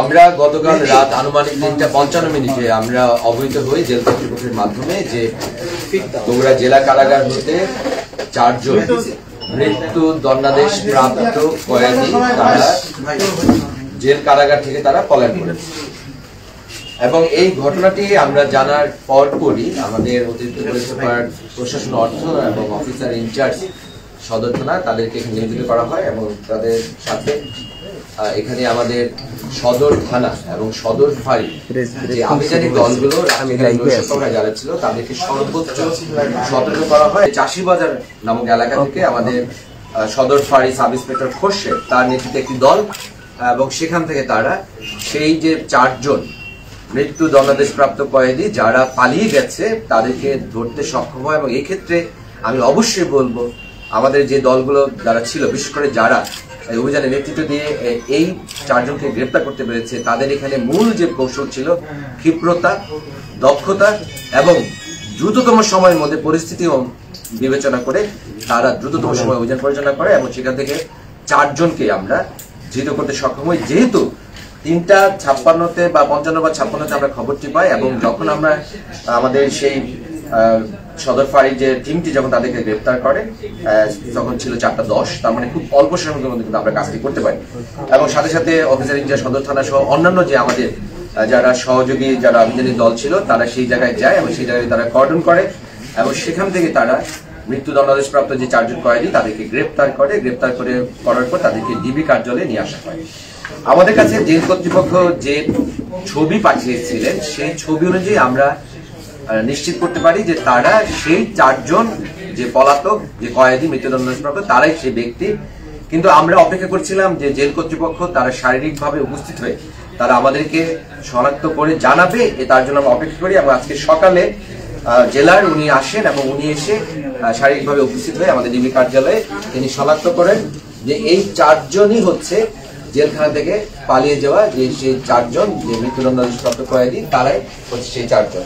আমরা গতকাল রাত আনুমানিক 3:55 আমরা অবহিত হই জেল কর্তৃপক্ষের মাধ্যমে যে বগুড়া জেলা কারাগার হতে 4 জন মৃত্যু দণ্ডাদেশ প্রাপ্ত কয়েদি তারা জেল কারাগার থেকে তারা পলায়ন করেছে এবং এই ঘটনাটি আমরা জানার পরপরই আমাদের অতিরিক্ত পুলিশ সুপার প্রশাসন অর্থ এবং অফিসার ইনচার্জ সদর থানা তাদেরকে নিয়োজিত করা হয় এবং তাদের সাথে এখানে আমাদের সদর থানা এবং সদর ফাঁড়ি যে আভিযানিক দলগুলো যারা ছিল তাদেরকে সর্বোচ্চ সতর্ক করা হয়। চাষিবাজার নামক এলাকা থেকে আমাদের সদর ফাঁড়ি সাব ইন্সপেক্টর খোরশেদ তার নেতৃত্বে একটি দল এবং সেখান থেকে তারা সেই যে 4 জন মৃত্যু দণ্ডাদেশপ্রাপ্ত কয়েদি যারা পালিয়ে গেছে তাদেরকে ধরতে সক্ষম হয় এবং এই ক্ষেত্রে আমি অবশ্যই বলবো আমাদের যে দলগুলো যারা ছিল বিশেষ করে যারা অভিযানে নেতৃত্ব দিয়ে এই 4 জনকে গ্রেপ্তার করতে পেরেছে তাদের এখানে মূল যে কৌশল ছিল ক্ষিপ্রতা, দক্ষতা এবং দ্রুততম সময়ের মধ্যে পরিস্থিতি বিবেচনা করে তারা দ্রুততম সময় অভিযান পরিচালনা করে এবং সেখান থেকে 4 জনকে আমরা ধৃত করতে সক্ষম হই। যেহেতু 3:56 বা 55 বা 56 আমরা খবরটি পাই এবং যখন আমরা আমাদের সেই সদর ফাঁড়ির যে টিমটি যখন তাদেরকে গ্রেপ্তার করে তখন ছিল 4:10, তার মানে খুব অল্প সময়ের মধ্যে কিন্তু আমরা কাজটি করতে পারি এবং সাথে সাথে অফিসার ইনচার্জ সদর থানা সহ অন্যান্য যে আমাদের যারা সহযোগী যারা অভিযানী দল ছিল তারা সেই জায়গায় যায় এবং সেই জায়গায় তারা কর্ডন করে এবং সেখান থেকে তারা মৃত্যু দণ্ডাদেশপ্রাপ্ত যে 4 জন কয়েদি তাদেরকে গ্রেপ্তার করার পর তাদেরকে ডিবি কার্যালয়ে নিয়ে আসা হয়। আমাদের কাছে জেল কর্তৃপক্ষ যে ছবি পাঠিয়েছিলেন সেই ছবি অনুযায়ী আমরা নিশ্চিত করতে পারি যে তারা সেই 4 জন যে পলাতক যে কয়েদি মৃত্যুদণ্ডপ্রাপ্ত তারাই সেই ব্যক্তি। কিন্তু আমরা অপেক্ষা করছিলাম যে জেল কর্তৃপক্ষ তারা শারীরিকভাবে উপস্থিত হয়ে তারা আমাদেরকে শনাক্ত করে জানাবে, তার জন্য আমরা অপেক্ষা করি এবং আজকে সকালে জেলার উনি আসেন এবং উনি এসে শারীরিকভাবে উপস্থিত হয়ে আমাদের ডিবি কার্যালয়ে তিনি শনাক্ত করেন যে এই 4 জনই হচ্ছে জেলখানা থেকে পালিয়ে যাওয়া যে সেই 4 জন যে মৃত্যুদণ্ডাদেশপ্রাপ্ত কয়েদি তারাই হচ্ছে সেই 4 জন।